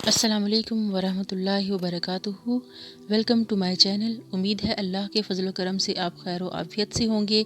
अस्सलाम वालेकुम वरहमतुल्लाहि वबरकातुहू। Welcome to my channel. उम्मीद है अल्लाह के फजल व करम से आप खैर व आफियत से होंगे।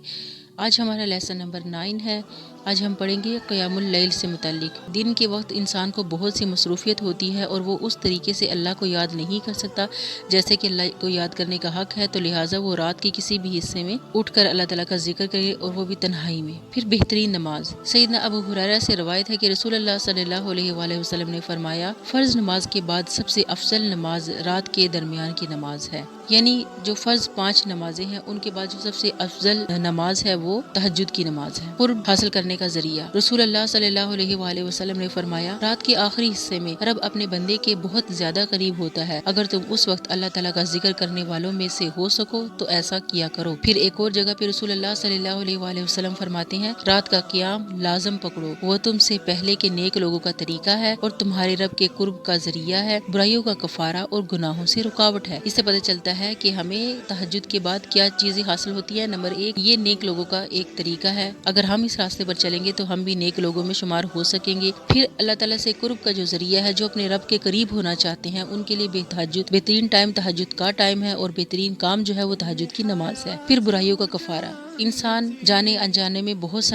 आज हमारा लेसन नंबर 9 है। आज हम पढ़ेंगे क़यामुल लैल से मुताल्लिक। दिन के वक्त इंसान को बहुत सी मसरूफियत होती है और वो उस तरीके से अल्लाह को याद नहीं कर सकता जैसे कि अल्लाह को याद करने का हक़ है, तो लिहाजा वो रात के किसी भी हिस्से में उठकर अल्लाह ताला का जिक्र करे और वो भी तन्हाई में। फिर बेहतरीन नमाज। सैयदना अबू हुरैरा से रवायत है कि रसूलुल्लाह सल्लल्लाहु अलैहि वसल्लम ने फरमाया, फ़र्ज नमाज के बाद सबसे अफजल नमाज रात के दरमियान की नमाज है। यानी जो फ़र्ज 5 नमाजें हैं उनके बाद जो सबसे अफजल नमाज है वो तहज्जुद की नमाज है। कुर्ब हासिल करने का जरिया। रसूलुल्लाह सल्लल्लाहु अलैहि वसल्लम ने फरमाया, रात के आखिरी हिस्से में रब अपने बंदे के बहुत ज्यादा करीब होता है। अगर तुम उस वक्त अल्लाह ताला का जिक्र करने वालों में से हो सको तो ऐसा किया करो। फिर एक और जगह पे रसूलुल्लाह सल्लल्लाहु अलैहि वसल्लम फरमाते हैं, रात का क़याम लाजम पकड़ो, वो तुमसे पहले के नेक लोगों का तरीका है और तुम्हारे रब के कुर्ब का जरिया है, बुराइयों का कफारा और गुनाहों से रुकावट है। इससे पता चलता है कि हमें तहज्जुद के बाद क्या चीजें हासिल होती है। नंबर 1, ये नेक लोगों का एक तरीका है। अगर हम इस रास्ते पर चलेंगे तो हम भी नेक लोगों में शुमार हो सकेंगे। फिर अल्लाह ताला से कुर्ब का जो जरिया है, जो अपने रब के करीब होना चाहते हैं उनके लिए बेहतरीन टाइम तहज्जुद का टाइम है और बेहतरीन काम जो है वो तहज्जुद की नमाज है। फिर बुराइयों का कफारा। इंसान जाने अनजाने में बहुत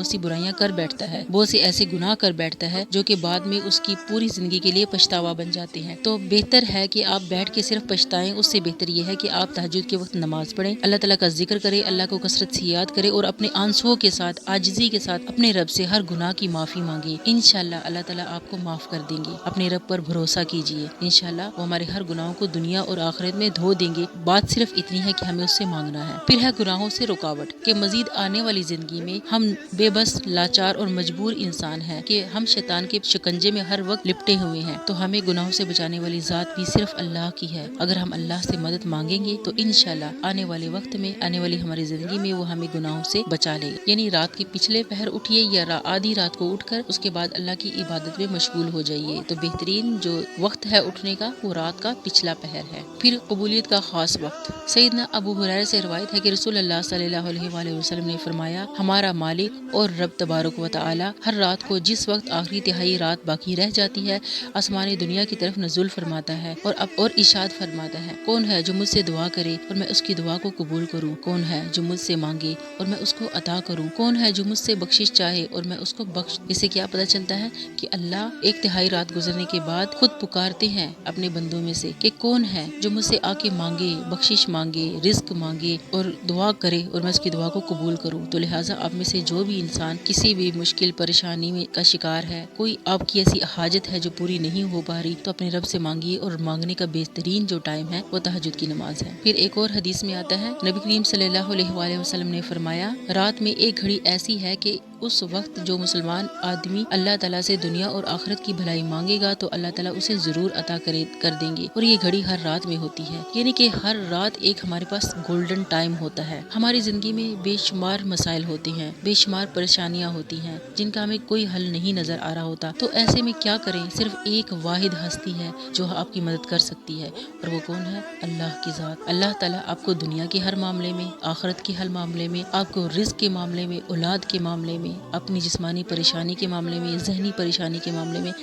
सी बुराइयां कर बैठता है, बहुत से ऐसे गुनाह कर बैठता है जो कि बाद में उसकी पूरी जिंदगी के लिए पछतावा बन जाते हैं। तो बेहतर है कि आप बैठ के सिर्फ पछताएं, उससे बेहतर ये है कि आप तहज्जुद के वक्त नमाज पढ़ें, अल्लाह ताला का जिक्र करें, अल्लाह को कसरत से याद करें और अपने आंसुओं के साथ, आजिज़ी के साथ अपने रब से हर गुनाह की माफी मांगे। इंशाल्लाह अल्लाह ताला आपको माफ कर देंगे। अपने रब पर भरोसा कीजिए, इंशाल्लाह वो हमारे हर गुनाहों को दुनिया और आखिरत में धो देंगे। बात सिर्फ इतनी है कि हमें उससे मांगना है। फिर है गुनाहों से रुकावट के मजीद आने वाली जिंदगी में हम बेबस, लाचार और मजबूर इंसान हैं कि हम शैतान के शिकंजे में हर वक्त लिपटे हुए हैं। तो हमें गुनाहों से बचाने वाली जात भी सिर्फ अल्लाह की है। अगर हम अल्लाह से मदद मांगेंगे तो इंशाल्लाह आने वाले वक्त में, आने वाली हमारी जिंदगी में वो हमें गुनाहों से बचा लेगा। यानी रात के पिछले पहर उठिए या आधी रात को उठकर उसके बाद अल्लाह की इबादत में मशगूल हो जाइए। तो बेहतरीन जो वक्त है उठने का वो रात का पिछला पहर है। फिर कबूलियत का खास वक्त। सैयदना अबू हुरैरा से रवायत है कि रसूलुल्लाह सल्लल्लाहु अलैहि वसल्लम ने फरमाया, हमारा मालिक और रब तबारक व तआला हर रात को जिस वक्त आखिरी तिहाई रात बाकी रह जाती है, आसमानी दुनिया की तरफ नज़ुल फरमाता है और इशाद फरमाता है, कौन है जो मुझसे दुआ करे और मैं उसकी दुआ को कबूल करूं? कौन है जो मुझसे मांगे और मैं उसको अता करूं? कौन है जो मुझसे बख्शिश चाहे और मैं उसको बख्श। इससे क्या पता चलता है कि अल्लाह एक तिहाई रात गुजरने के बाद खुद पुकारते हैं अपने बंदों में से कि कौन है जो मुझसे आके मांगे, बख्शिश मांगे, रिज्क मांगे और दुआ करे और मैं उसकी दुआ को कबूल करूं। तो लिहाजा आप में से जो भी इंसान किसी भी मुश्किल परेशानी में का शिकार है, कोई आपकी ऐसी हाजत है जो पूरी नहीं हो पा रही, तो अपने रब से मांगिए और मांगने का बेहतरीन जो टाइम है वो तहज्जुद की नमाज है। फिर एक और हदीस में आता है, नबी करीम सल्लल्लाहु अलैहि वसल्लम ने फरमाया, रात में एक घड़ी ऐसी है कि उस वक्त जो मुसलमान आदमी अल्लाह ताला से दुनिया और आखिरत की भलाई मांगेगा तो अल्लाह ताला उसे जरूर अता कर देंगे। और ये घड़ी हर रात में होती है, यानी कि हर रात एक हमारे पास गोल्डन टाइम होता है। हमारी जिंदगी में बेशुमार मसाइल होते हैं, बेशुमार परेशानियां होती हैं जिनका हमें कोई हल नहीं नजर आ रहा होता। तो ऐसे में क्या करें? सिर्फ एक वाहिद हस्ती है जो आपकी मदद कर सकती है, और वो कौन है? अल्लाह की जात। अल्लाह ताला आपको दुनिया के हर मामले में, आखिरत के हर मामले में, आपको रिज्क के मामले में, औलाद के मामले में, अपनी जिस्मानी परेशानी के मामले में, जहनी परेशानी के मामले में,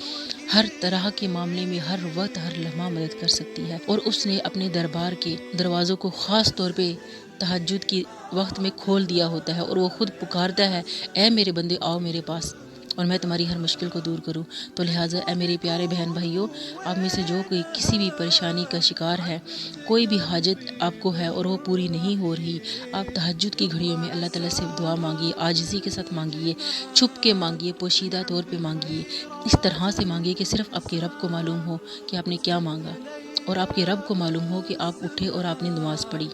हर तरह के मामले में हर वक्त हर लम्हा मदद कर सकती है। और उसने अपने दरबार के दरवाज़ों को ख़ास तौर पे तहज्जुद की वक्त में खोल दिया होता है और वो खुद पुकारता है, ऐ मेरे बंदे आओ मेरे पास और मैं तुम्हारी हर मुश्किल को दूर करूं। तो लिहाजा ऐ मेरे प्यारे बहन भाइयों, आप में से जो कोई किसी भी परेशानी का शिकार है, कोई भी हाजत आपको है और वो पूरी नहीं हो रही, आप तहज्जुद की घड़ियों में अल्लाह ताला से दुआ मांगिए, आजिज़ी के साथ मांगिए, छुप के मांगिए, पोशीदा तौर पे मांगिए। इस तरह से मांगिए कि सिर्फ आपके रब को मालूम हो कि आपने क्या मांगा और आपके रब को मालूम हो कि आप उठे और आपने नमाज पढ़ी।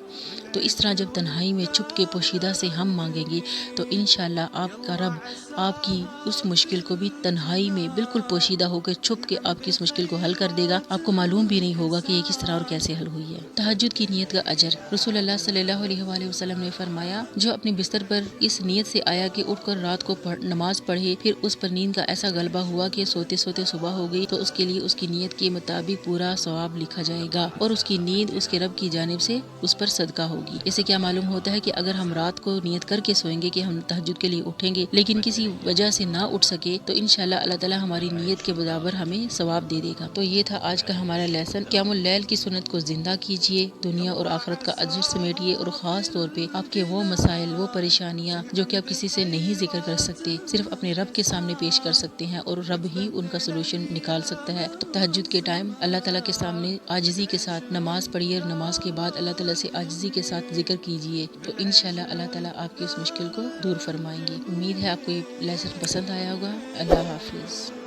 तो इस तरह जब तन्हाई में छुप के पोशीदा से हम मांगेंगे तो इंशाल्लाह आपका रब आपकी उस मुश्किल को भी तन्हाई में बिल्कुल पोशीदा होकर छुप के आपकी इस मुश्किल को हल कर देगा। आपको मालूम भी नहीं होगा कि ये किस तरह और कैसे हल हुई है। तहज्जुद की नियत का अजर। रसूलुल्लाह सल्लल्लाहु अलैहि वसल्लम ने फरमाया, जो अपने बिस्तर पर इस नियत से आया कि उठकर रात को नमाज पढ़े, फिर उस पर नींद का ऐसा गलबा हुआ कि सोते सोते सुबह हो गई, तो उसके लिए उसकी नियत के मुताबिक पूरा सवाब लिखा رکھا جائے گا اور اس کی نیند اس کے رب کی جانب سے اس پر صدقہ ہوگی۔ اس سے کیا معلوم ہوتا ہے کہ اگر ہم رات کو نیت کر کے سوئیں گے کہ ہم تہجد کے لیے اٹھیں گے لیکن کسی وجہ سے نہ اٹھ سکے تو انشاءاللہ اللہ تعالیٰ ہماری نیت کے برابر ہمیں ثواب دے دے گا۔ تو یہ تھا آج کا ہمارا لیسن۔ قیام اللیل کی سنت کو زندہ کیجیے، دنیا اور آخرت کا اجر سمیٹیے، اور خاص طور پہ آپ کے وہ مسائل، وہ پریشانیاں جو کہ آپ کسی سے نہیں ذکر کر سکتے، صرف اپنے رب کے سامنے پیش کر سکتے ہیں اور رب ہی ان کا سولوشن نکال سکتا ہے۔ تو تہجد کے ٹائم اللہ تعالیٰ کے سامنے عاجزی کے ساتھ نماز پڑھیے اور نماز کے بعد اللہ تعالیٰ سے عاجزی کے ساتھ ذکر کیجیے، تو انشاءاللہ اللہ تعالیٰ آپ کی اس مشکل کو دور فرمائیں گے۔ امید ہے آپ کو یہ لیسن پسند آیا ہوگا۔ اللہ حافظ۔